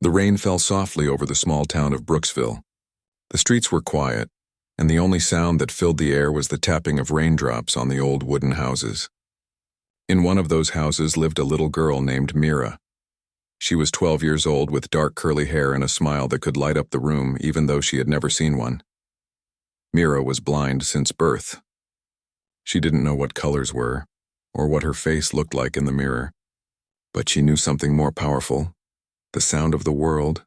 The rain fell softly over the small town of Brooksville. The streets were quiet, and the only sound that filled the air was the tapping of raindrops on the old wooden houses. In one of those houses lived a little girl named Mira. She was 12 years old with dark curly hair and a smile that could light up the room even though she had never seen one. Mira was blind since birth. She didn't know what colors were, or what her face looked like in the mirror. But she knew something more powerful: the sound of the world.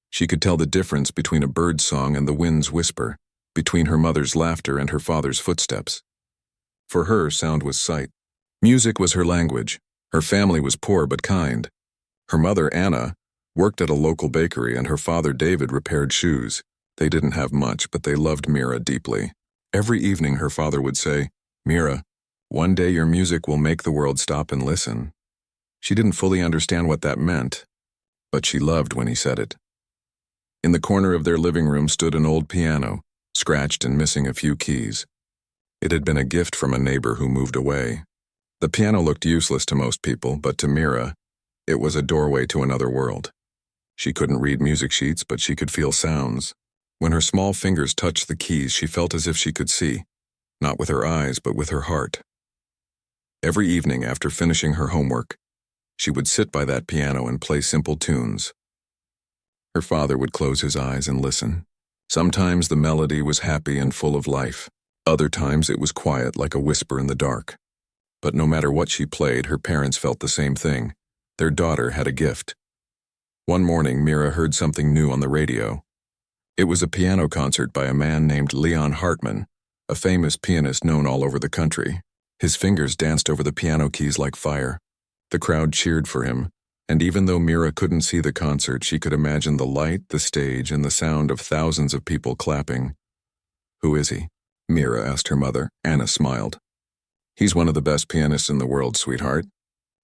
She could tell the difference between a bird's song and the wind's whisper, between her mother's laughter and her father's footsteps. For her, sound was sight. Music was her language. Her family was poor but kind. Her mother, Anna, worked at a local bakery, and her father, David, repaired shoes. They didn't have much, but they loved Mira deeply. Every evening her father would say, "Mira, one day your music will make the world stop and listen." She didn't fully understand what that meant, but she loved when he said it. In the corner of their living room stood an old piano, scratched and missing a few keys. It had been a gift from a neighbor who moved away. The piano looked useless to most people, but to Mira, it was a doorway to another world. She couldn't read music sheets, but she could feel sounds. When her small fingers touched the keys, she felt as if she could see, not with her eyes, but with her heart. Every evening after finishing her homework, she would sit by that piano and play simple tunes. Her father would close his eyes and listen. Sometimes the melody was happy and full of life. Other times it was quiet, like a whisper in the dark. But no matter what she played, her parents felt the same thing. Their daughter had a gift. One morning, Mira heard something new on the radio. It was a piano concert by a man named Leon Hartman, a famous pianist known all over the country. His fingers danced over the piano keys like fire. The crowd cheered for him, and even though Mira couldn't see the concert, she could imagine the light, the stage, and the sound of thousands of people clapping. "Who is he?" Mira asked her mother. Anna smiled. "He's one of the best pianists in the world, sweetheart.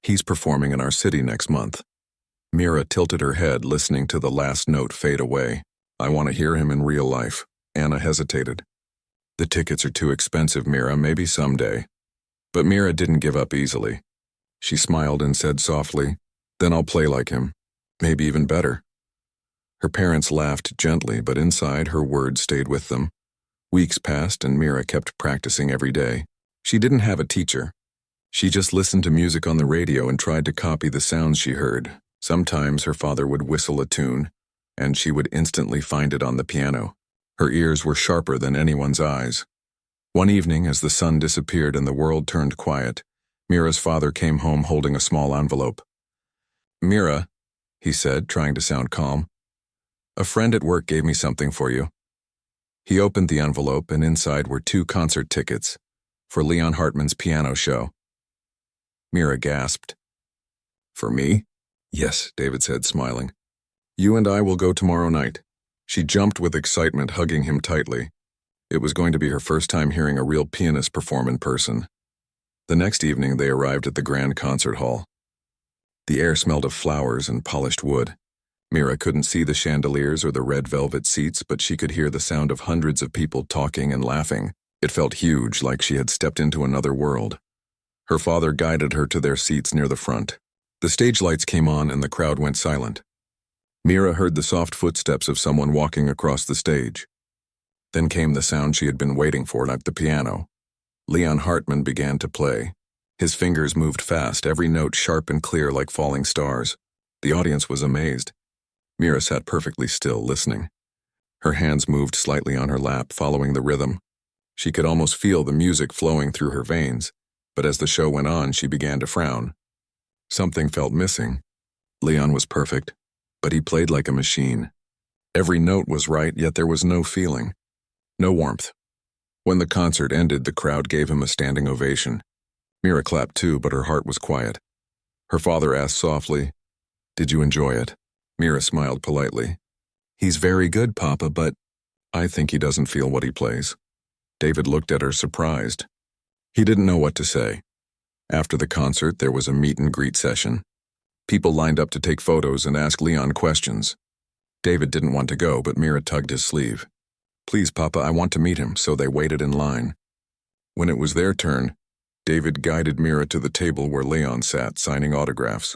He's performing in our city next month." Mira tilted her head, listening to the last note fade away. "I want to hear him in real life." Anna hesitated. "The tickets are too expensive, Mira, maybe someday." But Mira didn't give up easily. She smiled and said softly, "Then I'll play like him, maybe even better." Her parents laughed gently, but inside her words stayed with them. Weeks passed and Mira kept practicing every day. She didn't have a teacher. She just listened to music on the radio and tried to copy the sounds she heard. Sometimes her father would whistle a tune, and she would instantly find it on the piano. Her ears were sharper than anyone's eyes. One evening, as the sun disappeared and the world turned quiet, Mira's father came home holding a small envelope. "Mira," he said, trying to sound calm, "a friend at work gave me something for you." He opened the envelope, and inside were 2 concert tickets for Leon Hartman's piano show. Mira gasped. "For me?" "Yes," David said, smiling. "You and I will go tomorrow night." She jumped with excitement, hugging him tightly. It was going to be her first time hearing a real pianist perform in person. The next evening they arrived at the grand concert hall. The air smelled of flowers and polished wood. Mira couldn't see the chandeliers or the red velvet seats, but she could hear the sound of hundreds of people talking and laughing. It felt huge, like she had stepped into another world. Her father guided her to their seats near the front. The stage lights came on and the crowd went silent. Mira heard the soft footsteps of someone walking across the stage. Then came the sound she had been waiting for at the piano. Leon Hartman began to play. His fingers moved fast, every note sharp and clear like falling stars. The audience was amazed. Mira sat perfectly still, listening. Her hands moved slightly on her lap, following the rhythm. She could almost feel the music flowing through her veins, but as the show went on, she began to frown. Something felt missing. Leon was perfect, but he played like a machine. Every note was right, yet there was no feeling, no warmth. When the concert ended, the crowd gave him a standing ovation. Mira clapped too, but her heart was quiet. Her father asked softly, "Did you enjoy it?" Mira smiled politely. "He's very good, Papa, but I think he doesn't feel what he plays." David looked at her surprised. He didn't know what to say. After the concert, there was a meet and greet session. People lined up to take photos and ask Leon questions. David didn't want to go, but Mira tugged his sleeve. "Please, Papa, I want to meet him," so they waited in line. When it was their turn, David guided Mira to the table where Leon sat, signing autographs.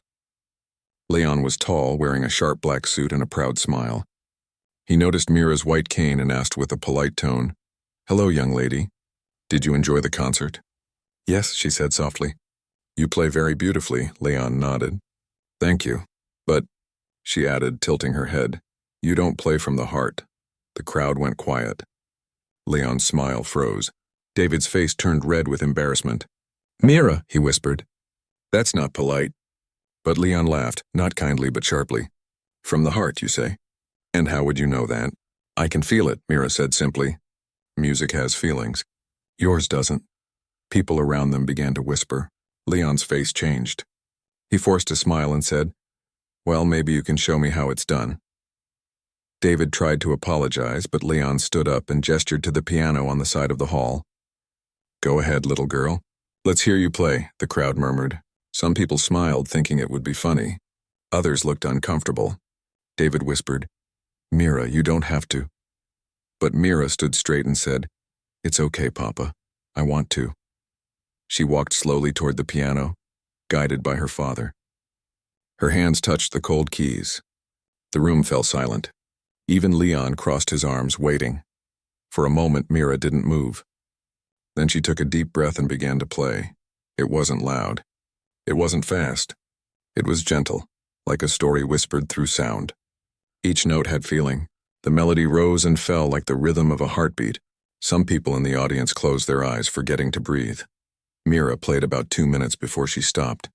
Leon was tall, wearing a sharp black suit and a proud smile. He noticed Mira's white cane and asked with a polite tone, "Hello, young lady. Did you enjoy the concert?" "Yes," she said softly. "You play very beautifully," Leon nodded. "Thank you. But," she added, tilting her head, "you don't play from the heart." The crowd went quiet. Leon's smile froze. David's face turned red with embarrassment. "Mira," he whispered. "That's not polite." But Leon laughed, not kindly but sharply. "From the heart, you say? And how would you know that?" "I can feel it," Mira said simply. "Music has feelings. Yours doesn't." People around them began to whisper. Leon's face changed. He forced a smile and said, "Well, maybe you can show me how it's done." David tried to apologize, but Leon stood up and gestured to the piano on the side of the hall. "Go ahead, little girl. Let's hear you play," the crowd murmured. Some people smiled, thinking it would be funny. Others looked uncomfortable. David whispered, "Mira, you don't have to." But Mira stood straight and said, "It's okay, Papa. I want to." She walked slowly toward the piano, guided by her father. Her hands touched the cold keys. The room fell silent. Even Leon crossed his arms, waiting. For a moment, Mira didn't move. Then she took a deep breath and began to play. It wasn't loud. It wasn't fast. It was gentle, like a story whispered through sound. Each note had feeling. The melody rose and fell like the rhythm of a heartbeat. Some people in the audience closed their eyes, forgetting to breathe. Mira played about 2 minutes before she stopped.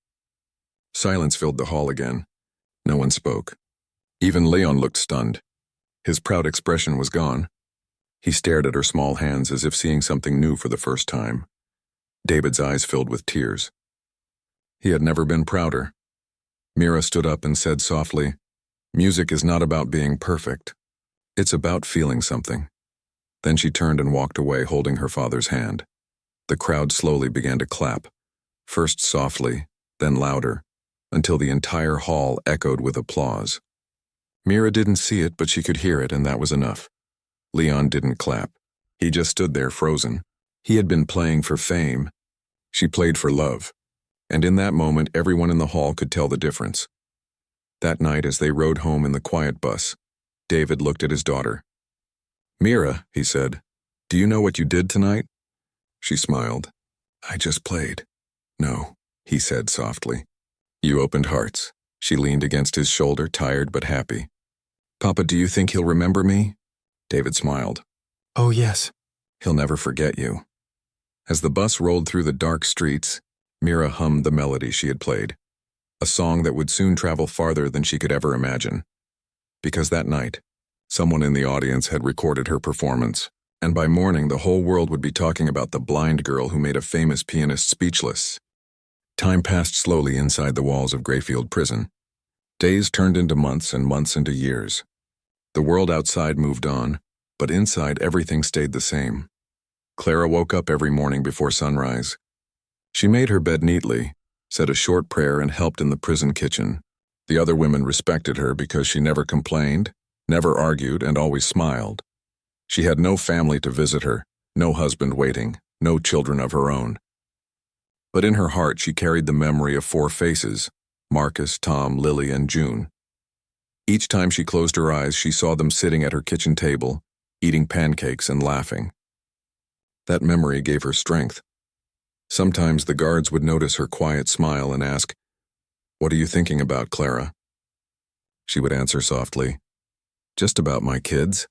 Silence filled the hall again. No one spoke. Even Leon looked stunned. His proud expression was gone. He stared at her small hands as if seeing something new for the first time. David's eyes filled with tears. He had never been prouder. Mira stood up and said softly, "Music is not about being perfect. It's about feeling something." Then she turned and walked away, holding her father's hand. The crowd slowly began to clap, first softly, then louder, until the entire hall echoed with applause. Mira didn't see it, but she could hear it, and that was enough. Leon didn't clap. He just stood there frozen. He had been playing for fame. She played for love. And in that moment, everyone in the hall could tell the difference. That night, as they rode home in the quiet bus, David looked at his daughter. "Mira," he said, "do you know what you did tonight?" She smiled. "I just played." "No," he said softly. "You opened hearts." She leaned against his shoulder, tired but happy. "Papa, do you think he'll remember me?" David smiled. "Oh, yes. He'll never forget you." As the bus rolled through the dark streets, Mira hummed the melody she had played, a song that would soon travel farther than she could ever imagine. Because that night, someone in the audience had recorded her performance, and by morning the whole world would be talking about the blind girl who made a famous pianist speechless. Time passed slowly inside the walls of Grayfield Prison. Days turned into months and months into years. The world outside moved on, but inside everything stayed the same. Clara woke up every morning before sunrise. She made her bed neatly, said a short prayer, and helped in the prison kitchen. The other women respected her because she never complained, never argued, and always smiled. She had no family to visit her, no husband waiting, no children of her own. But in her heart she carried the memory of 4 faces: Marcus, Tom, Lily, and June. Each time she closed her eyes, she saw them sitting at her kitchen table, eating pancakes and laughing. That memory gave her strength. Sometimes the guards would notice her quiet smile and ask, "What are you thinking about, Clara?" She would answer softly, "Just about my kids."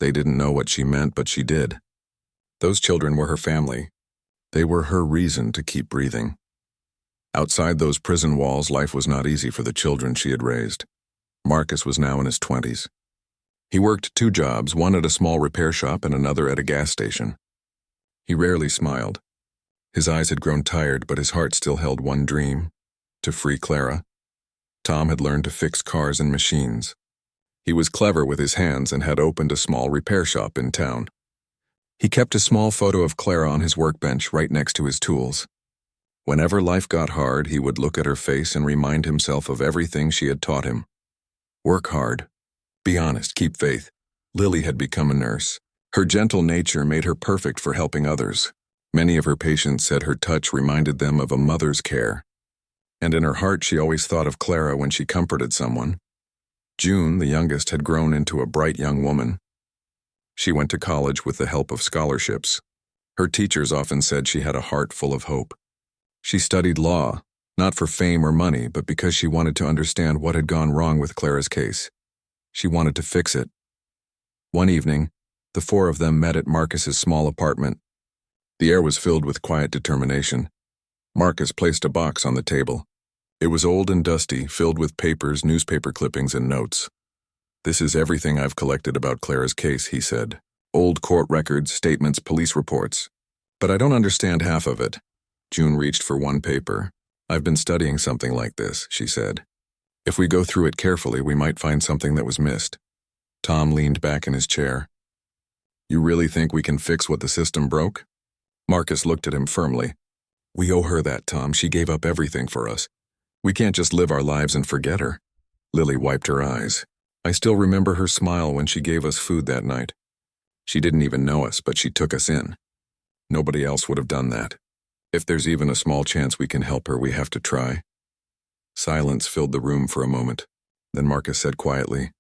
They didn't know what she meant, but she did. Those children were her family. They were her reason to keep breathing. Outside those prison walls, life was not easy for the children she had raised. Marcus was now in his 20s. He worked 2 jobs, one at a small repair shop and another at a gas station. He rarely smiled. His eyes had grown tired, but his heart still held one dream: to free Clara. Tom had learned to fix cars and machines. He was clever with his hands and had opened a small repair shop in town. He kept a small photo of Clara on his workbench right next to his tools. Whenever life got hard, he would look at her face and remind himself of everything she had taught him. Work hard. Be honest, keep faith. Lily had become a nurse. Her gentle nature made her perfect for helping others. Many of her patients said her touch reminded them of a mother's care. And in her heart, she always thought of Clara when she comforted someone. June, the youngest, had grown into a bright young woman. She went to college with the help of scholarships. Her teachers often said she had a heart full of hope. She studied law, not for fame or money, but because she wanted to understand what had gone wrong with Clara's case. She wanted to fix it. One evening, the four of them met at Marcus's small apartment. The air was filled with quiet determination. Marcus placed a box on the table. It was old and dusty, filled with papers, newspaper clippings, and notes. "This is everything I've collected about Clara's case," he said. "Old court records, statements, police reports. But I don't understand half of it." June reached for one paper. "I've been studying something like this," she said. "If we go through it carefully, we might find something that was missed." Tom leaned back in his chair. "You really think we can fix what the system broke?" Marcus looked at him firmly. "We owe her that, Tom. She gave up everything for us. We can't just live our lives and forget her." Lily wiped her eyes. "I still remember her smile when she gave us food that night. She didn't even know us, but she took us in. Nobody else would have done that. If there's even a small chance we can help her, we have to try." Silence filled the room for a moment. Then Marcus said quietly,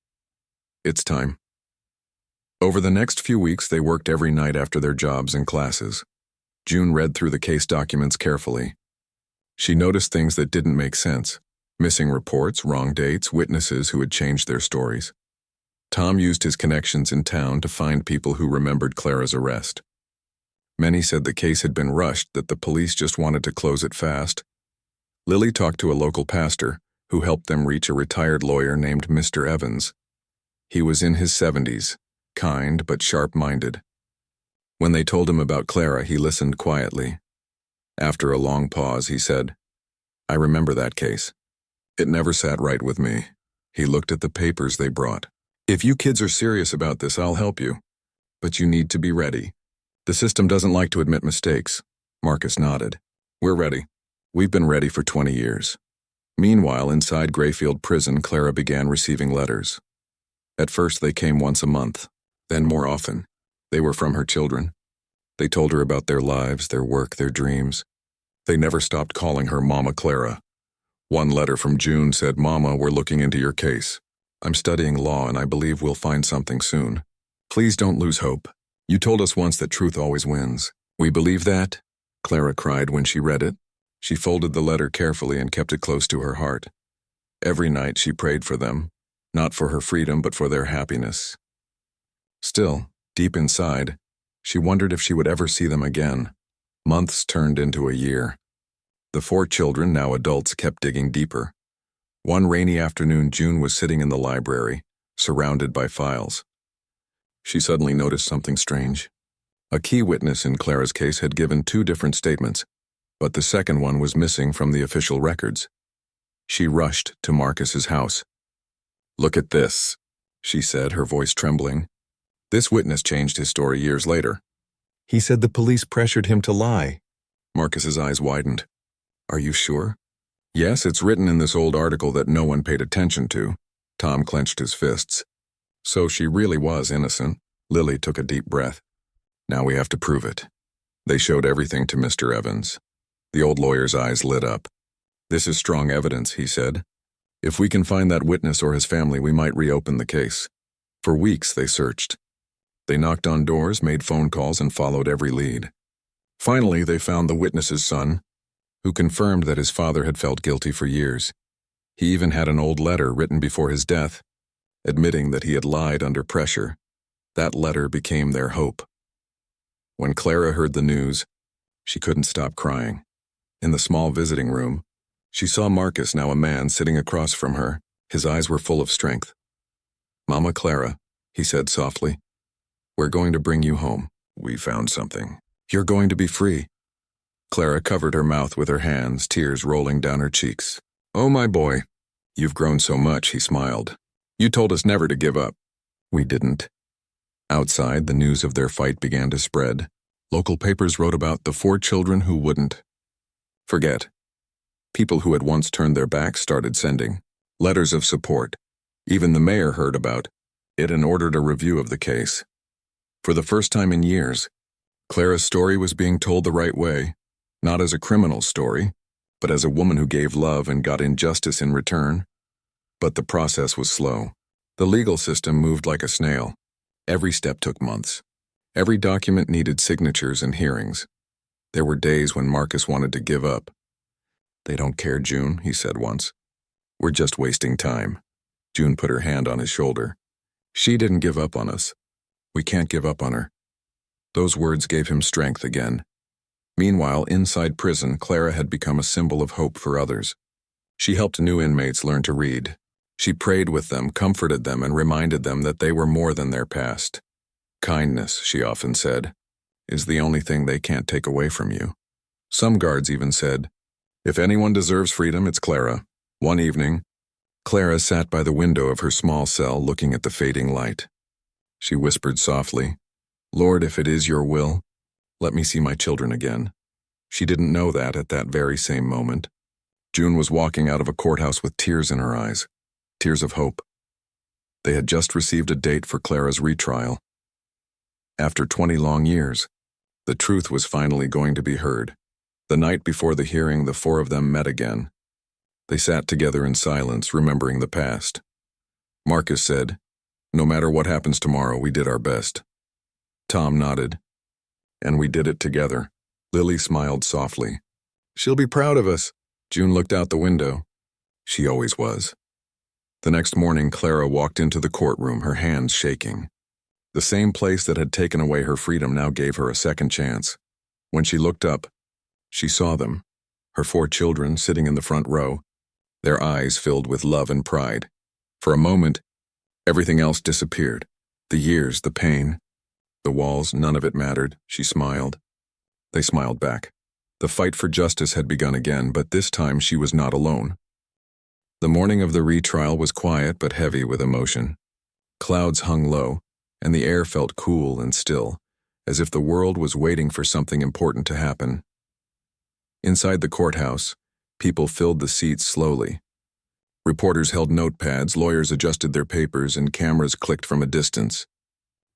"It's time." Over the next few weeks, they worked every night after their jobs and classes. June read through the case documents carefully. She noticed things that didn't make sense: missing reports, wrong dates, witnesses who had changed their stories. Tom used his connections in town to find people who remembered Clara's arrest. Many said the case had been rushed, that the police just wanted to close it fast. Lily talked to a local pastor who helped them reach a retired lawyer named Mr. Evans. He was in his 70s, kind but sharp-minded. When they told him about Clara, he listened quietly. After a long pause, he said, "I remember that case. It never sat right with me." He looked at the papers they brought. "If you kids are serious about this, I'll help you. But you need to be ready. The system doesn't like to admit mistakes." Marcus nodded. "We're ready. We've been ready for 20 years. Meanwhile, inside Grayfield Prison, Clara began receiving letters. At first, they came once a month, then more often. They were from her children. They told her about their lives, their work, their dreams. They never stopped calling her Mama Clara. One letter from June said, "Mama, we're looking into your case. I'm studying law and I believe we'll find something soon. Please don't lose hope. You told us once that truth always wins. We believe that." Clara cried when she read it. She folded the letter carefully and kept it close to her heart. Every night she prayed for them, not for her freedom but for their happiness. Still, deep inside, she wondered if she would ever see them again. Months turned into a year. The four children, now adults, kept digging deeper. One rainy afternoon, June was sitting in the library, surrounded by files. She suddenly noticed something strange. A key witness in Clara's case had given 2 different statements, but the second one was missing from the official records. She rushed to Marcus's house. "Look at this," she said, her voice trembling. "This witness changed his story years later. He said the police pressured him to lie." Marcus's eyes widened. "Are you sure?" "Yes, it's written in this old article that no one paid attention to." Tom clenched his fists. "So she really was innocent." Lily took a deep breath. "Now we have to prove it." They showed everything to Mr. Evans. The old lawyer's eyes lit up. "This is strong evidence," he said. "If we can find that witness or his family, we might reopen the case." For weeks they searched. They knocked on doors, made phone calls, and followed every lead. Finally, they found the witness's son, who confirmed that his father had felt guilty for years. He even had an old letter written before his death, admitting that he had lied under pressure. That letter became their hope. When Clara heard the news, she couldn't stop crying. In the small visiting room, she saw Marcus, now a man, sitting across from her. His eyes were full of strength. "Mama Clara," he said softly, "we're going to bring you home. We found something. You're going to be free." Clara covered her mouth with her hands, tears rolling down her cheeks. "Oh, my boy, you've grown so much," he smiled. "You told us never to give up." "We didn't." Outside, the news of their fight began to spread. Local papers wrote about the 4 children who wouldn't forget. People who had once turned their backs started sending letters of support. Even the mayor heard about it and ordered a review of the case. For the first time in years, Clara's story was being told the right way, not as a criminal story, but as a woman who gave love and got injustice in return. But the process was slow. The legal system moved like a snail. Every step took months. Every document needed signatures and hearings. There were days when Marcus wanted to give up. "They don't care, June," he said once. "We're just wasting time." June put her hand on his shoulder. "She didn't give up on us. We can't give up on her." Those words gave him strength again. Meanwhile, inside prison, Clara had become a symbol of hope for others. She helped new inmates learn to read. She prayed with them, comforted them, and reminded them that they were more than their past. "Kindness," she often said, "is the only thing they can't take away from you." Some guards even said, "If anyone deserves freedom, it's Clara." One evening, Clara sat by the window of her small cell looking at the fading light. She whispered softly, "Lord, if it is your will, let me see my children again." She didn't know that at that very same moment. June was walking out of a courthouse with tears in her eyes, tears of hope. They had just received a date for Clara's retrial. After 20 long years, the truth was finally going to be heard. The night before the hearing, the four of them met again. They sat together in silence, remembering the past. Marcus said, "No matter what happens tomorrow, we did our best." Tom nodded. "And we did it together." Lily smiled softly. "She'll be proud of us." June looked out the window. She always was. The next morning, Clara walked into the courtroom, her hands shaking. The same place that had taken away her freedom now gave her a second chance. When she looked up, she saw them, her 4 children sitting in the front row, their eyes filled with love and pride. For a moment, everything else disappeared. The years, the pain, the walls, none of it mattered. She smiled. They smiled back. The fight for justice had begun again, but this time she was not alone. The morning of the retrial was quiet but heavy with emotion. Clouds hung low, and the air felt cool and still, as if the world was waiting for something important to happen. Inside the courthouse, people filled the seats slowly. Reporters held notepads, lawyers adjusted their papers, and cameras clicked from a distance.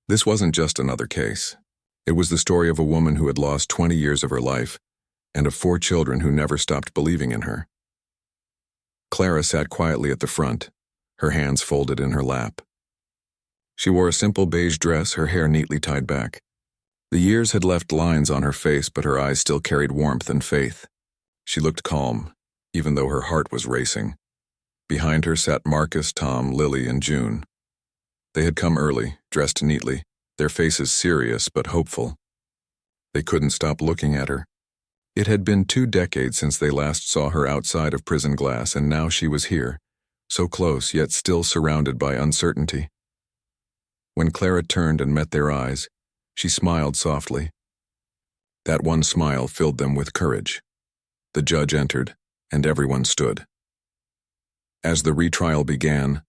This wasn't just another case. It was the story of a woman who had lost 20 years of her life, and of 4 children who never stopped believing in her. Clara sat quietly at the front, her hands folded in her lap. She wore a simple beige dress, her hair neatly tied back. The years had left lines on her face, but her eyes still carried warmth and faith. She looked calm, even though her heart was racing. Behind her sat Marcus, Tom, Lily, and June. They had come early, dressed neatly, their faces serious but hopeful. They couldn't stop looking at her. It had been 2 decades since they last saw her outside of prison glass, and now she was here, so close yet still surrounded by uncertainty. When Clara turned and met their eyes, she smiled softly. That one smile filled them with courage. The judge entered, and everyone stood. As the retrial began,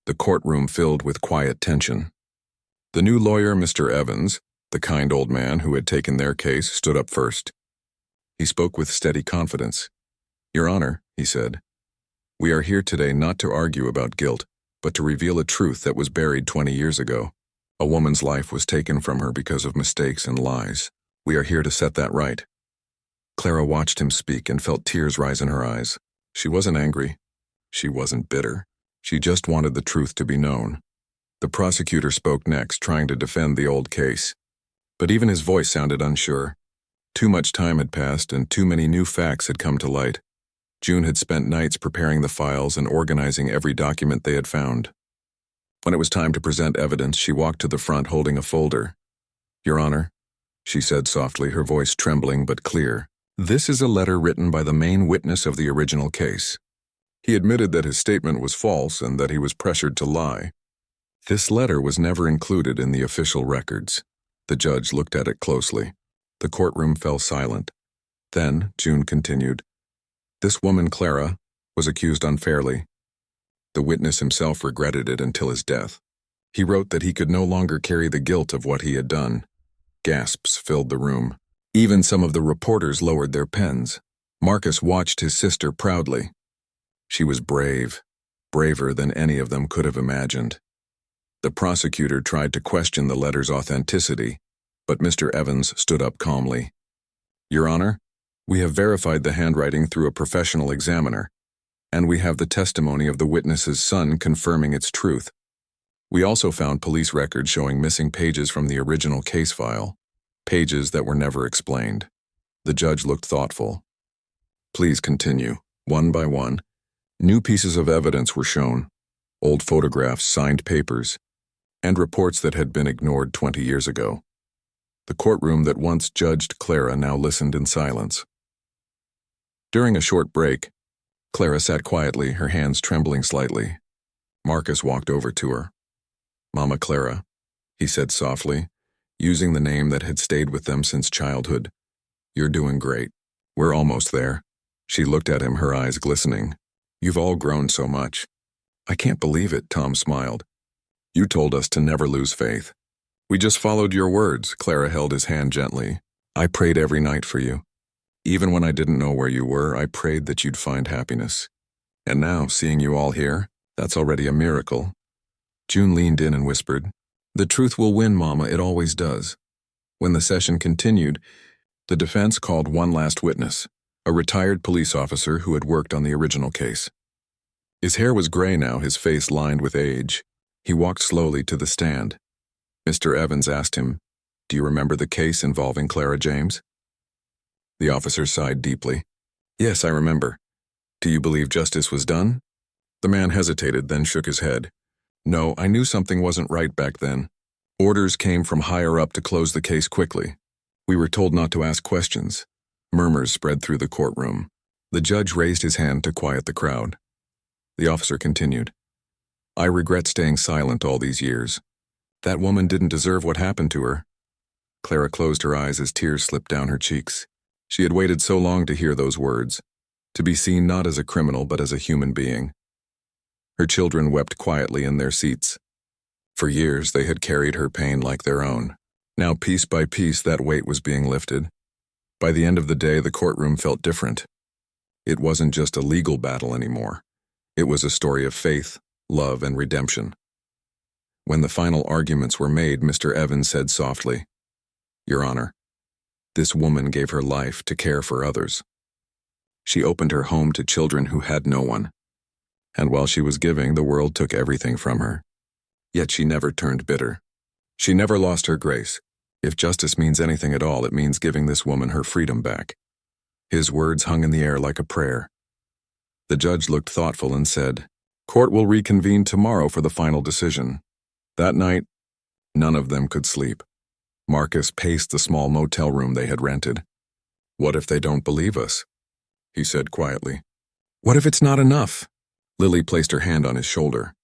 the courtroom filled with quiet tension. The new lawyer, Mr. Evans, the kind old man who had taken their case, stood up first. He spoke with steady confidence. "Your Honor," he said, "we are here today not to argue about guilt, but to reveal a truth that was buried 20 years ago. A woman's life was taken from her because of mistakes and lies. We are here to set that right." Clara watched him speak and felt tears rise in her eyes. She wasn't angry. She wasn't bitter. She just wanted the truth to be known. The prosecutor spoke next, trying to defend the old case. But even his voice sounded unsure. Too much time had passed, and too many new facts had come to light. June had spent nights preparing the files and organizing every document they had found. When it was time to present evidence, she walked to the front holding a folder. "Your Honor," she said softly, her voice trembling but clear, "this is a letter written by the main witness of the original case. He admitted that his statement was false and that he was pressured to lie. This letter was never included in the official records." The judge looked at it closely. The courtroom fell silent. Then, June continued, "This woman, Clara, was accused unfairly. The witness himself regretted it until his death. He wrote that he could no longer carry the guilt of what he had done." Gasps filled the room. Even some of the reporters lowered their pens. Marcus watched his sister proudly. She was brave, braver than any of them could have imagined. The prosecutor tried to question the letter's authenticity, but Mr. Evans stood up calmly. "Your Honor, We have verified the handwriting through a professional examiner, and we have the testimony of the witness's son confirming its truth. We also found police records showing missing pages from the original case file, pages that were never explained. The judge looked thoughtful. Please continue. One by one, new pieces of evidence were shown, old photographs, signed papers, and reports that had been ignored 20 years ago. The courtroom that once judged Clara now listened in silence. During a short break, Clara sat quietly, her hands trembling slightly. Marcus walked over to her. "Mama Clara," he said softly, using the name that had stayed with them since childhood. "You're doing great. We're almost there." She looked at him, her eyes glistening. "You've all grown so much." "I can't believe it," Tom smiled. "You told us to never lose faith." "We just followed your words." Clara held his hand gently. "I prayed every night for you. Even when I didn't know where you were, I prayed that you'd find happiness. And now, seeing you all here, that's already a miracle." June leaned in and whispered, "The truth will win, Mama, it always does." When the session continued, the defense called one last witness, a retired police officer who had worked on the original case. His hair was gray now, his face lined with age. He walked slowly to the stand. Mr. Evans asked him, "Do you remember the case involving Clara James?" The officer sighed deeply. "Yes, I remember. Do you believe justice was done?" The man hesitated, then shook his head. "No, I knew something wasn't right back then. Orders came from higher up to close the case quickly. We were told not to ask questions." Murmurs spread through the courtroom. The judge raised his hand to quiet the crowd. The officer continued, "I regret staying silent all these years. That woman didn't deserve what happened to her." Clara closed her eyes as tears slipped down her cheeks. She had waited so long to hear those words, to be seen not as a criminal but as a human being. Her children wept quietly in their seats. For years they had carried her pain like their own. Now piece by piece that weight was being lifted. By the end of the day the courtroom felt different. It wasn't just a legal battle anymore. It was a story of faith, love, and redemption. When the final arguments were made, Mr. Evans said softly, "Your Honor, this woman gave her life to care for others. She opened her home to children who had no one. And while she was giving, the world took everything from her. Yet she never turned bitter. She never lost her grace. If justice means anything at all, it means giving this woman her freedom back." His words hung in the air like a prayer. The judge looked thoughtful and said, "Court will reconvene tomorrow for the final decision." That night, none of them could sleep. Marcus paced the small motel room they had rented. "What if they don't believe us?" he said quietly. "What if it's not enough?" Lily placed her hand on his shoulder.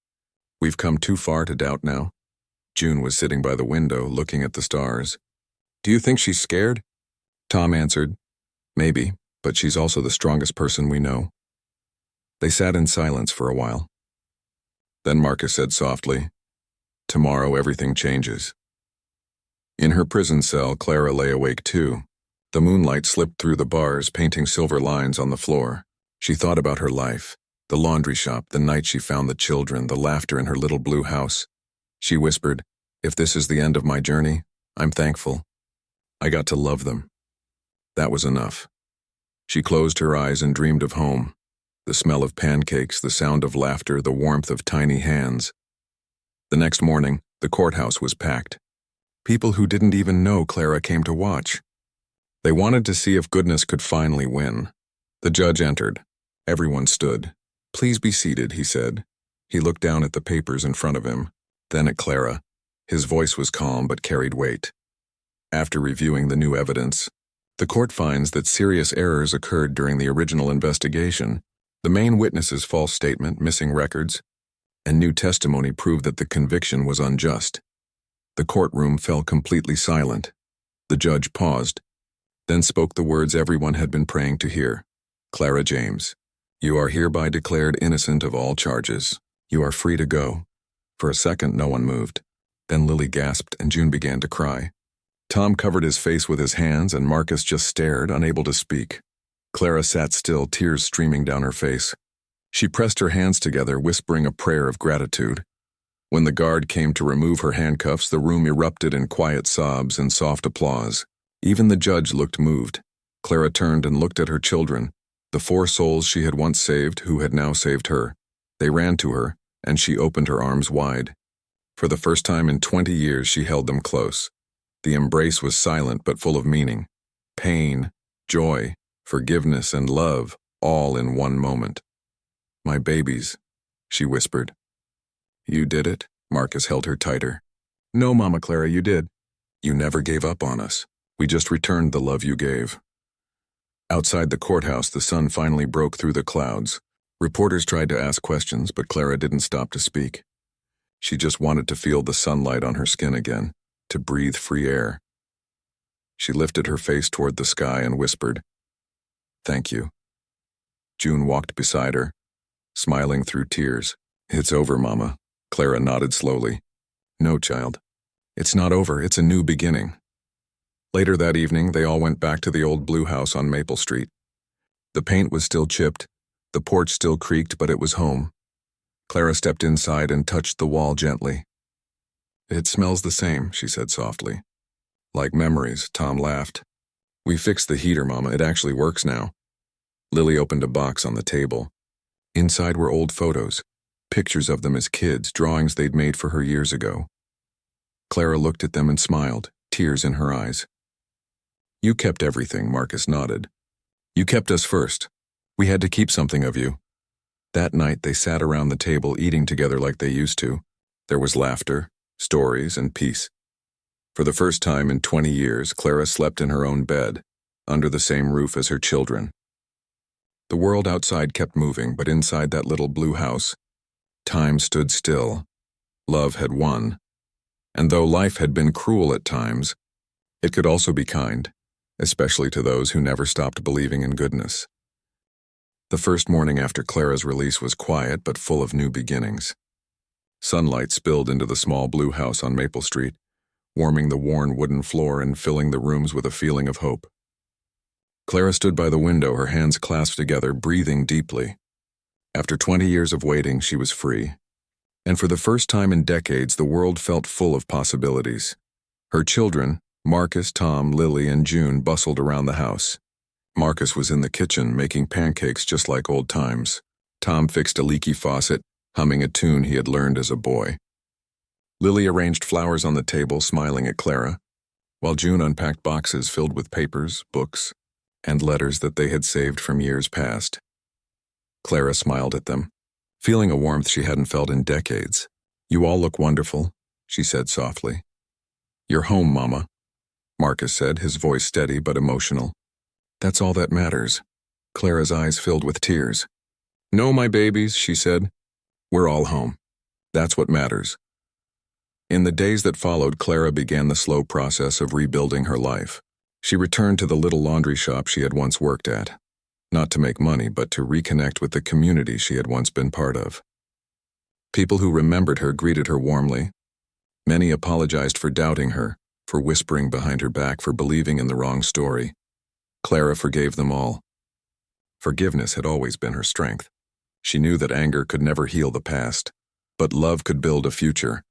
"We've come too far to doubt now." June was sitting by the window, looking at the stars. "Do you think she's scared?" Tom answered, "Maybe, but she's also the strongest person we know." They sat in silence for a while. Then Marcus said softly, "Tomorrow everything changes." In her prison cell, Clara lay awake too. The moonlight slipped through the bars, painting silver lines on the floor. She thought about her life, the laundry shop, the night she found the children, the laughter in her little blue house. She whispered, "If this is the end of my journey, I'm thankful. I got to love them." That was enough. She closed her eyes and dreamed of home. The smell of pancakes, the sound of laughter, the warmth of tiny hands. The next morning, the courthouse was packed. People who didn't even know Clara came to watch. They wanted to see if goodness could finally win. The judge entered. Everyone stood. "Please be seated," he said. He looked down at the papers in front of him, then at Clara. His voice was calm but carried weight. After reviewing the new evidence, the court finds that serious errors occurred during the original investigation. The main witness's false statement, missing records, and new testimony proved that the conviction was unjust. The courtroom fell completely silent. The judge paused, then spoke the words everyone had been praying to hear. "Clara James, you are hereby declared innocent of all charges. You are free to go." For a second, no one moved. Then Lily gasped and June began to cry. Tom covered his face with his hands and Marcus just stared, unable to speak. Clara sat still, tears streaming down her face. She pressed her hands together, whispering a prayer of gratitude. When the guard came to remove her handcuffs, the room erupted in quiet sobs and soft applause. Even the judge looked moved. Clara turned and looked at her children, the 4 souls she had once saved who had now saved her. They ran to her, and she opened her arms wide. For the first time in 20 years, she held them close. The embrace was silent but full of meaning. Pain, joy, forgiveness, and love, all in one moment. "My babies," she whispered. "You did it?" Marcus held her tighter. "No, Mama Clara, you did. You never gave up on us. We just returned the love you gave." Outside the courthouse, the sun finally broke through the clouds. Reporters tried to ask questions, but Clara didn't stop to speak. She just wanted to feel the sunlight on her skin again, to breathe free air. She lifted her face toward the sky and whispered, "Thank you." June walked beside her, smiling through tears. "It's over, Mama." Clara nodded slowly. "No, child. It's not over, it's a new beginning." Later that evening, they all went back to the old blue house on Maple Street. The paint was still chipped, the porch still creaked, but it was home. Clara stepped inside and touched the wall gently. "It smells the same," she said softly. "Like memories," Tom laughed. "We fixed the heater, Mama. It actually works now." Lily opened a box on the table. Inside were old photos, pictures of them as kids, drawings they'd made for her years ago. Clara looked at them and smiled, tears in her eyes. "You kept everything," Marcus nodded. "You kept us first. We had to keep something of you." That night they sat around the table eating together like they used to. There was laughter, stories, and peace. For the first time in 20 years, Clara slept in her own bed, under the same roof as her children. The world outside kept moving, but inside that little blue house, time stood still. Love had won. And though life had been cruel at times, it could also be kind, especially to those who never stopped believing in goodness. The first morning after Clara's release was quiet but full of new beginnings. Sunlight spilled into the small blue house on Maple Street, warming the worn wooden floor and filling the rooms with a feeling of hope. Clara stood by the window, her hands clasped together, breathing deeply. After 20 years of waiting, she was free. And for the first time in decades, the world felt full of possibilities. Her children, Marcus, Tom, Lily, and June, bustled around the house. Marcus was in the kitchen, making pancakes just like old times. Tom fixed a leaky faucet, humming a tune he had learned as a boy. Lily arranged flowers on the table, smiling at Clara, while June unpacked boxes filled with papers, books, and letters that they had saved from years past. Clara smiled at them, feeling a warmth she hadn't felt in decades. "You all look wonderful," she said softly. "You're home, Mama," Marcus said, his voice steady but emotional. "That's all that matters." Clara's eyes filled with tears. "No, my babies," she said. "We're all home. That's what matters." In the days that followed, Clara began the slow process of rebuilding her life. She returned to the little laundry shop she had once worked at, not to make money, but to reconnect with the community she had once been part of. People who remembered her greeted her warmly. Many apologized for doubting her, for whispering behind her back, for believing in the wrong story. Clara forgave them all. Forgiveness had always been her strength. She knew that anger could never heal the past, but love could build a future.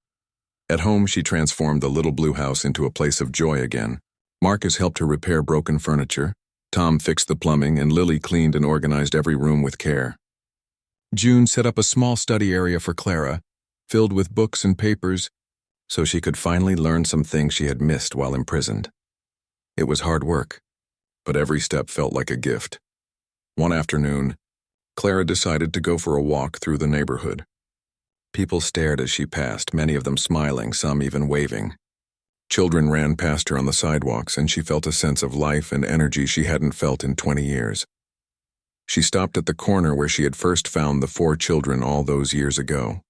At home, she transformed the little blue house into a place of joy again. Marcus helped her repair broken furniture, Tom fixed the plumbing, and Lily cleaned and organized every room with care. June set up a small study area for Clara, filled with books and papers, so she could finally learn some things she had missed while imprisoned. It was hard work, but every step felt like a gift. One afternoon, Clara decided to go for a walk through the neighborhood. People stared as she passed, many of them smiling, some even waving. Children ran past her on the sidewalks, and she felt a sense of life and energy she hadn't felt in 20 years. She stopped at the corner where she had first found the 4 children all those years ago.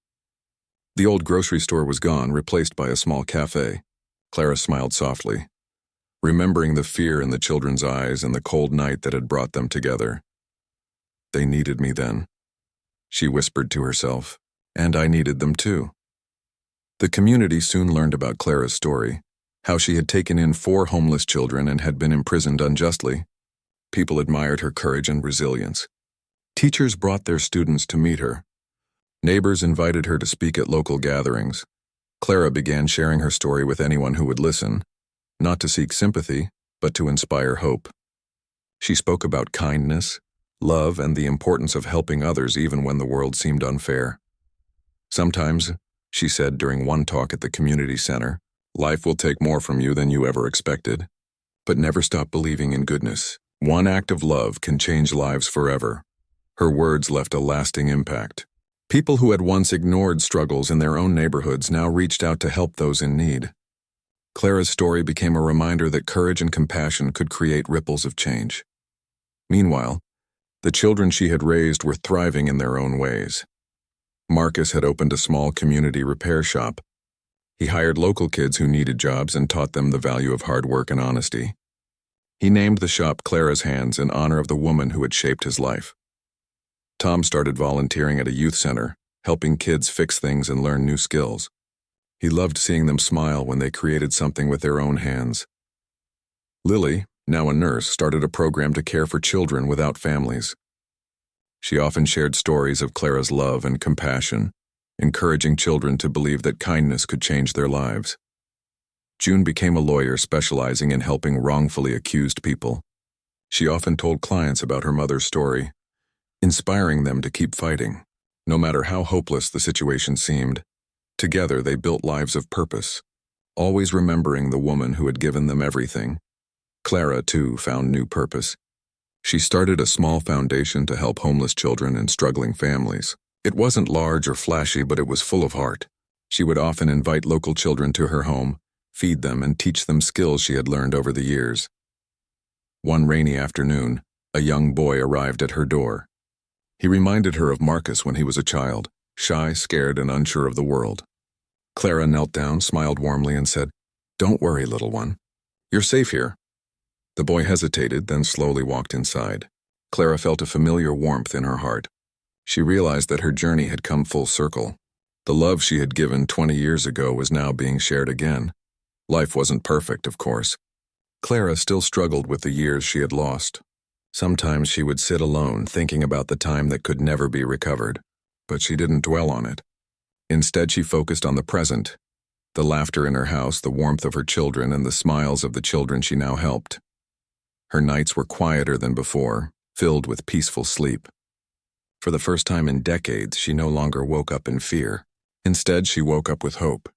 The old grocery store was gone, replaced by a small cafe. Clara smiled softly, remembering the fear in the children's eyes and the cold night that had brought them together. "They needed me then," she whispered to herself, "and I needed them too." The community soon learned about Clara's story, how she had taken in 4 homeless children and had been imprisoned unjustly. People admired her courage and resilience. Teachers brought their students to meet her. Neighbors invited her to speak at local gatherings. Clara began sharing her story with anyone who would listen, not to seek sympathy, but to inspire hope. She spoke about kindness, love, and the importance of helping others even when the world seemed unfair. Sometimes, she said during one talk at the community center, life will take more from you than you ever expected. But never stop believing in goodness. One act of love can change lives forever. Her words left a lasting impact. People who had once ignored struggles in their own neighborhoods now reached out to help those in need. Clara's story became a reminder that courage and compassion could create ripples of change. Meanwhile, the children she had raised were thriving in their own ways. Marcus had opened a small community repair shop. He hired local kids who needed jobs and taught them the value of hard work and honesty. He named the shop Clara's Hands in honor of the woman who had shaped his life. Tom started volunteering at a youth center, helping kids fix things and learn new skills. He loved seeing them smile when they created something with their own hands. Lily, now a nurse, started a program to care for children without families. She often shared stories of Clara's love and compassion, encouraging children to believe that kindness could change their lives. June became a lawyer specializing in helping wrongfully accused people. She often told clients about her mother's story, inspiring them to keep fighting, no matter how hopeless the situation seemed. Together they built lives of purpose, always remembering the woman who had given them everything. Clara, too, found new purpose. She started a small foundation to help homeless children and struggling families. It wasn't large or flashy, but it was full of heart. She would often invite local children to her home, feed them, and teach them skills she had learned over the years. One rainy afternoon, a young boy arrived at her door. He reminded her of Marcus when he was a child, shy, scared, and unsure of the world. Clara knelt down, smiled warmly, and said, "Don't worry, little one. You're safe here." The boy hesitated, then slowly walked inside. Clara felt a familiar warmth in her heart. She realized that her journey had come full circle. The love she had given 20 years ago was now being shared again. Life wasn't perfect, of course. Clara still struggled with the years she had lost. Sometimes she would sit alone, thinking about the time that could never be recovered, but she didn't dwell on it. Instead, she focused on the present, the laughter in her house, the warmth of her children, and the smiles of the children she now helped. Her nights were quieter than before, filled with peaceful sleep. For the first time in decades, she no longer woke up in fear. Instead, she woke up with hope.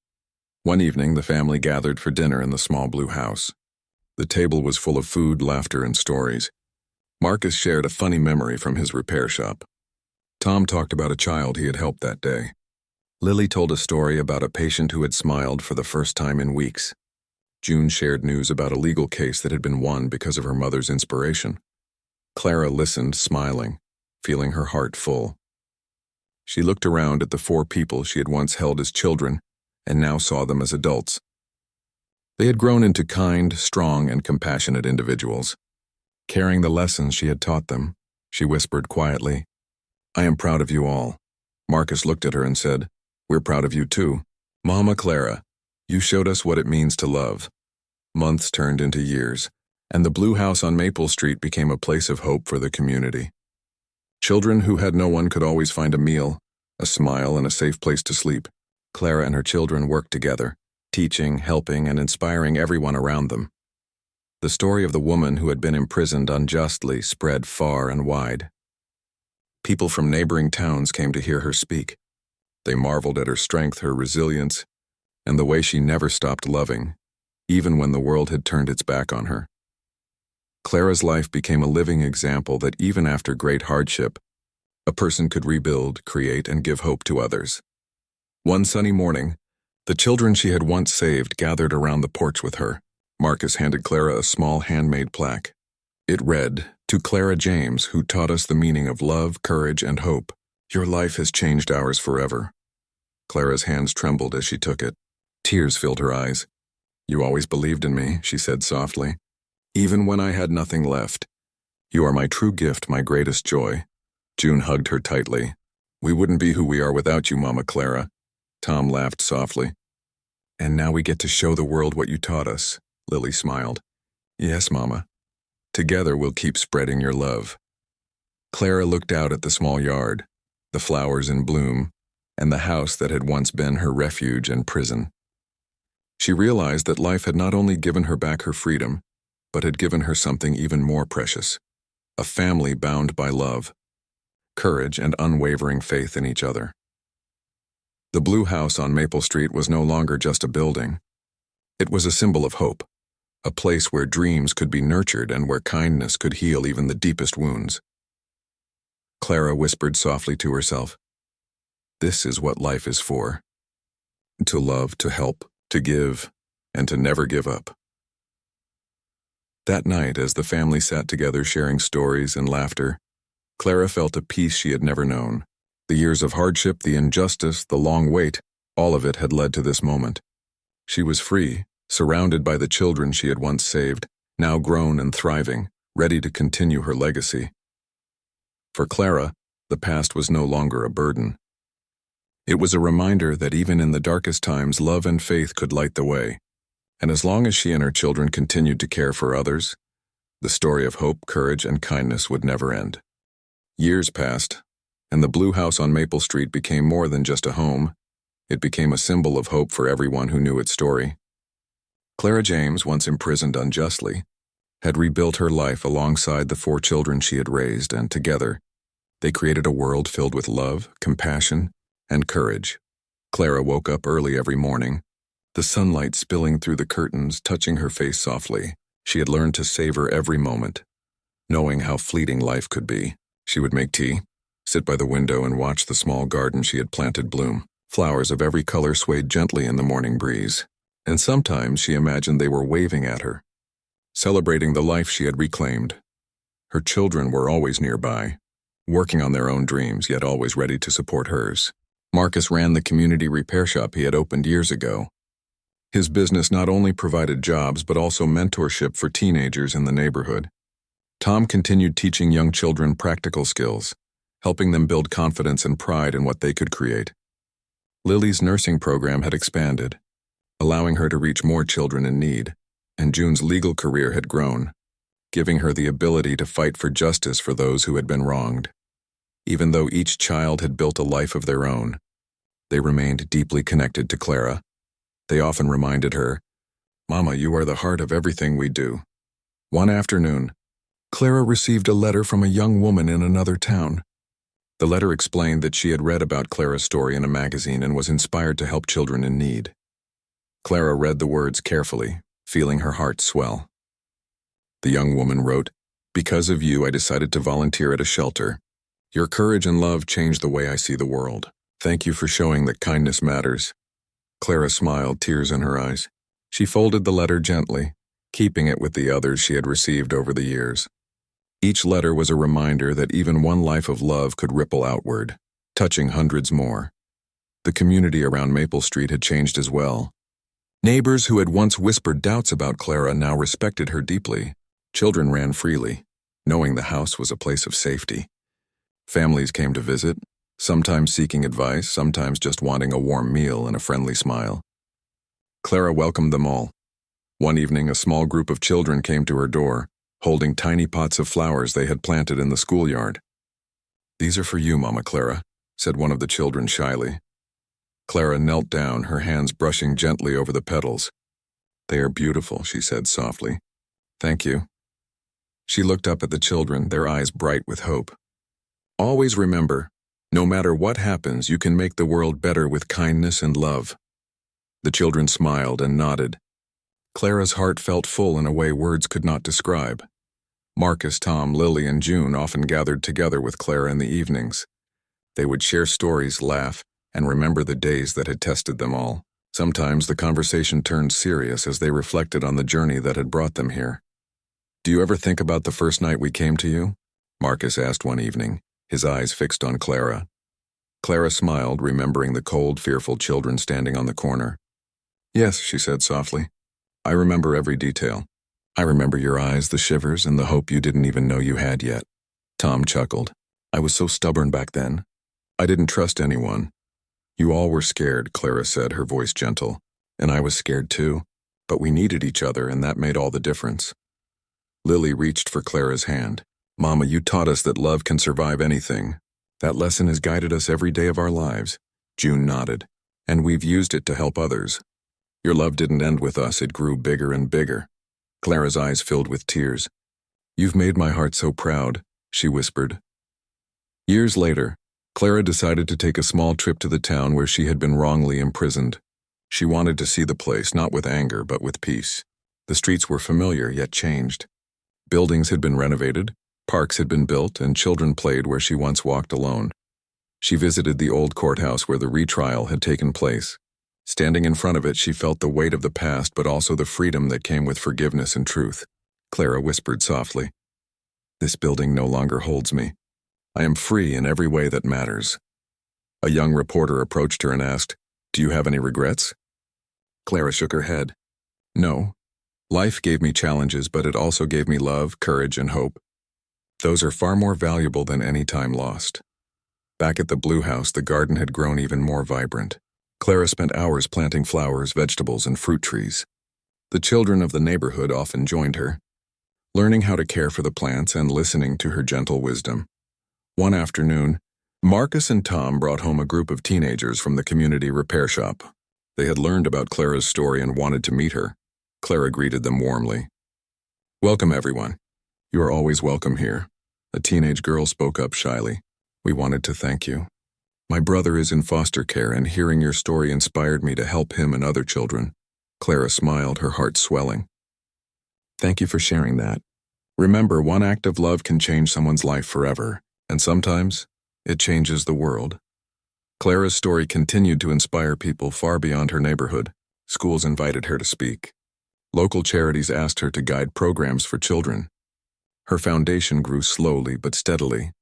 One evening, the family gathered for dinner in the small blue house. The table was full of food, laughter, and stories. Marcus shared a funny memory from his repair shop. Tom talked about a child he had helped that day. Lily told a story about a patient who had smiled for the first time in weeks. June shared news about a legal case that had been won because of her mother's inspiration. Clara listened, smiling, feeling her heart full. She looked around at the 4 people she had once held as children and now saw them as adults. They had grown into kind, strong, and compassionate individuals. Carrying the lessons she had taught them, she whispered quietly, "I am proud of you all." Marcus looked at her and said, "We're proud of you too. Mama Clara, you showed us what it means to love." Months turned into years, and the blue house on Maple Street became a place of hope for the community. Children who had no one could always find a meal, a smile, and a safe place to sleep. Clara and her children worked together, teaching, helping, and inspiring everyone around them. The story of the woman who had been imprisoned unjustly spread far and wide. People from neighboring towns came to hear her speak. They marveled at her strength, her resilience, and the way she never stopped loving, even when the world had turned its back on her. Clara's life became a living example that even after great hardship, a person could rebuild, create, and give hope to others. One sunny morning, the children she had once saved gathered around the porch with her. Marcus handed Clara a small handmade plaque. It read, "To Clara James, who taught us the meaning of love, courage, and hope. Your life has changed ours forever." Clara's hands trembled as she took it. Tears filled her eyes. "You always believed in me," she said softly. "Even when I had nothing left. You are my true gift, my greatest joy." June hugged her tightly. "We wouldn't be who we are without you, Mama Clara." Tom laughed softly. "And now we get to show the world what you taught us," Lily smiled. "Yes, Mama. Together we'll keep spreading your love." Clara looked out at the small yard, the flowers in bloom, and the house that had once been her refuge and prison. She realized that life had not only given her back her freedom, but had given her something even more precious, a family bound by love, courage, and unwavering faith in each other. The blue house on Maple Street was no longer just a building. It was a symbol of hope, a place where dreams could be nurtured and where kindness could heal even the deepest wounds. Clara whispered softly to herself, "This is what life is for. To love, to help, to give, and to never give up." That night, as the family sat together sharing stories and laughter, Clara felt a peace she had never known. The years of hardship, the injustice, the long wait, all of it had led to this moment. She was free, surrounded by the children she had once saved, now grown and thriving, ready to continue her legacy. For Clara, the past was no longer a burden. It was a reminder that even in the darkest times, love and faith could light the way. And as long as she and her children continued to care for others, the story of hope, courage, and kindness would never end. Years passed, and the blue house on Maple Street became more than just a home. It became a symbol of hope for everyone who knew its story. Clara James, once imprisoned unjustly, had rebuilt her life alongside the 4 children she had raised, and together, they created a world filled with love, compassion, and courage. Clara woke up early every morning, the sunlight spilling through the curtains, touching her face softly. She had learned to savor every moment, knowing how fleeting life could be. She would make tea, sit by the window, and watch the small garden she had planted bloom. Flowers of every color swayed gently in the morning breeze, and sometimes she imagined they were waving at her, celebrating the life she had reclaimed. Her children were always nearby, working on their own dreams, yet always ready to support hers. Marcus ran the community repair shop he had opened years ago. His business not only provided jobs but also mentorship for teenagers in the neighborhood. Tom continued teaching young children practical skills, helping them build confidence and pride in what they could create. Lily's nursing program had expanded, allowing her to reach more children in need, and June's legal career had grown, giving her the ability to fight for justice for those who had been wronged. Even though each child had built a life of their own, they remained deeply connected to Clara. They often reminded her, "Mama, you are the heart of everything we do." One afternoon, Clara received a letter from a young woman in another town. The letter explained that she had read about Clara's story in a magazine and was inspired to help children in need. Clara read the words carefully, feeling her heart swell. The young woman wrote, "Because of you, I decided to volunteer at a shelter. Your courage and love changed the way I see the world. Thank you for showing that kindness matters." Clara smiled, tears in her eyes. She folded the letter gently, keeping it with the others she had received over the years. Each letter was a reminder that even one life of love could ripple outward, touching hundreds more. The community around Maple Street had changed as well. Neighbors who had once whispered doubts about Clara now respected her deeply. Children ran freely, knowing the house was a place of safety. Families came to visit, sometimes seeking advice, sometimes just wanting a warm meal and a friendly smile. Clara welcomed them all. One evening, a small group of children came to her door, holding tiny pots of flowers they had planted in the schoolyard. "These are for you, Mama Clara," said one of the children shyly. Clara knelt down, her hands brushing gently over the petals. "They are beautiful," she said softly. "Thank you." She looked up at the children, their eyes bright with hope. "Always remember, no matter what happens, you can make the world better with kindness and love." The children smiled and nodded. Clara's heart felt full in a way words could not describe. Marcus, Tom, Lily, and June often gathered together with Clara in the evenings. They would share stories, laugh, and remember the days that had tested them all. Sometimes the conversation turned serious as they reflected on the journey that had brought them here. "Do you ever think about the first night we came to you?" Marcus asked one evening, his eyes fixed on Clara. Clara smiled, remembering the cold, fearful children standing on the corner. "Yes," she said softly. "I remember every detail. I remember your eyes, the shivers, and the hope you didn't even know you had yet." Tom chuckled. "I was so stubborn back then. I didn't trust anyone." "You all were scared," Clara said, her voice gentle. "And I was scared too. But we needed each other, and that made all the difference." Lily reached for Clara's hand. "Mama, you taught us that love can survive anything. That lesson has guided us every day of our lives." June nodded. "And we've used it to help others. Your love didn't end with us, it grew bigger and bigger." Clara's eyes filled with tears. "You've made my heart so proud," she whispered. Years later, Clara decided to take a small trip to the town where she had been wrongly imprisoned. She wanted to see the place not with anger but with peace. The streets were familiar yet changed. Buildings had been renovated, parks had been built, and children played where she once walked alone. She visited the old courthouse where the retrial had taken place. Standing in front of it, she felt the weight of the past but also the freedom that came with forgiveness and truth. Clara whispered softly, "This building no longer holds me. I am free in every way that matters." A young reporter approached her and asked, "Do you have any regrets?" Clara shook her head. "No. Life gave me challenges, but it also gave me love, courage, and hope. Those are far more valuable than any time lost." Back at the Blue House, the garden had grown even more vibrant. Clara spent hours planting flowers, vegetables, and fruit trees. The children of the neighborhood often joined her, learning how to care for the plants and listening to her gentle wisdom. One afternoon, Marcus and Tom brought home a group of teenagers from the community repair shop. They had learned about Clara's story and wanted to meet her. Clara greeted them warmly. "Welcome, everyone. You are always welcome here." A teenage girl spoke up shyly. "We wanted to thank you. My brother is in foster care, and hearing your story inspired me to help him and other children." Clara smiled, her heart swelling. "Thank you for sharing that. Remember, one act of love can change someone's life forever, and sometimes it changes the world." Clara's story continued to inspire people far beyond her neighborhood. Schools invited her to speak. Local charities asked her to guide programs for children. Her foundation grew slowly but steadily,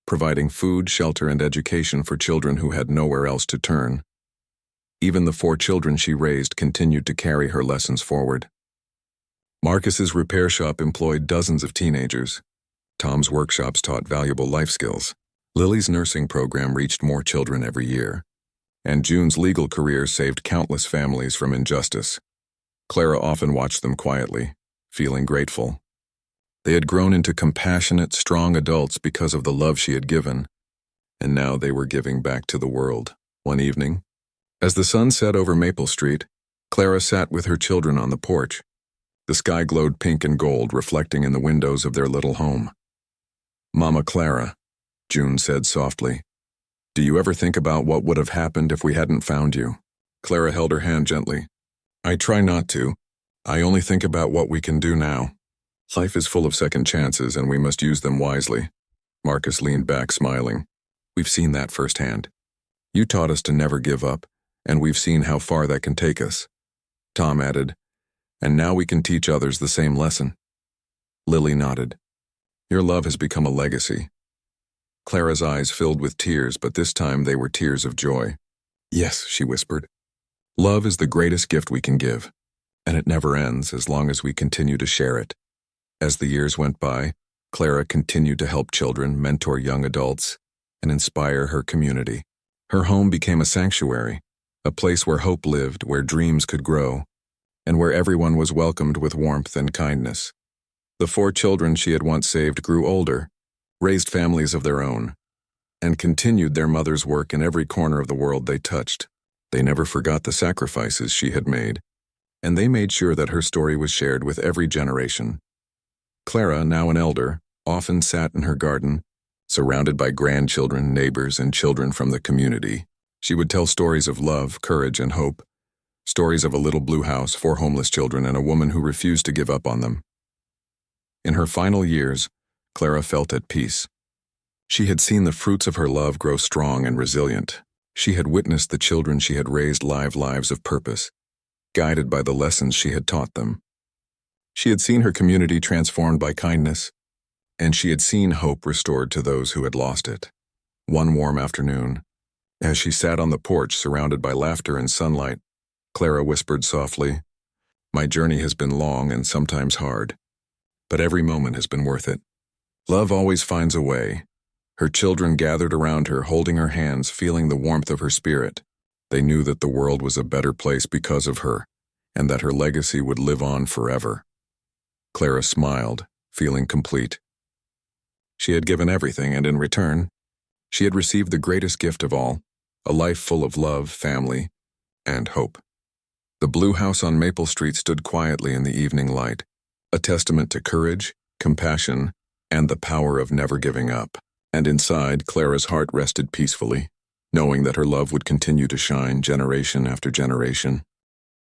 providing food, shelter, and education for children who had nowhere else to turn. Even the 4 children she raised continued to carry her lessons forward. Marcus's repair shop employed dozens of teenagers. Tom's workshops taught valuable life skills. Lily's nursing program reached more children every year. And June's legal career saved countless families from injustice. Clara often watched them quietly, feeling grateful. They had grown into compassionate, strong adults because of the love she had given, and now they were giving back to the world. One evening, as the sun set over Maple Street, Clara sat with her children on the porch. The sky glowed pink and gold, reflecting in the windows of their little home. "Mama Clara," June said softly, "do you ever think about what would have happened if we hadn't found you?" Clara held her hand gently. "I try not to. I only think about what we can do now. Life is full of second chances, and we must use them wisely." Marcus leaned back, smiling. "We've seen that firsthand. You taught us to never give up, and we've seen how far that can take us." Tom added, "And now we can teach others the same lesson." Lily nodded. "Your love has become a legacy." Clara's eyes filled with tears, but this time they were tears of joy. "Yes," she whispered. "Love is the greatest gift we can give, and it never ends as long as we continue to share it." As the years went by, Clara continued to help children, mentor young adults, and inspire her community. Her home became a sanctuary, a place where hope lived, where dreams could grow, and where everyone was welcomed with warmth and kindness. The 4 children she had once saved grew older, raised families of their own, and continued their mother's work in every corner of the world they touched. They never forgot the sacrifices she had made, and they made sure that her story was shared with every generation. Clara, now an elder, often sat in her garden, surrounded by grandchildren, neighbors, and children from the community. She would tell stories of love, courage, and hope, stories of a little blue house, 4 homeless children, and a woman who refused to give up on them. In her final years, Clara felt at peace. She had seen the fruits of her love grow strong and resilient. She had witnessed the children she had raised live lives of purpose, guided by the lessons she had taught them. She had seen her community transformed by kindness, and she had seen hope restored to those who had lost it. One warm afternoon, as she sat on the porch surrounded by laughter and sunlight, Clara whispered softly, "My journey has been long and sometimes hard, but every moment has been worth it. Love always finds a way." Her children gathered around her, holding her hands, feeling the warmth of her spirit. They knew that the world was a better place because of her, and that her legacy would live on forever. Clara smiled, feeling complete. She had given everything, and in return, she had received the greatest gift of all, a life full of love, family, and hope. The Blue House on Maple Street stood quietly in the evening light, a testament to courage, compassion, and the power of never giving up. And inside, Clara's heart rested peacefully, knowing that her love would continue to shine generation after generation.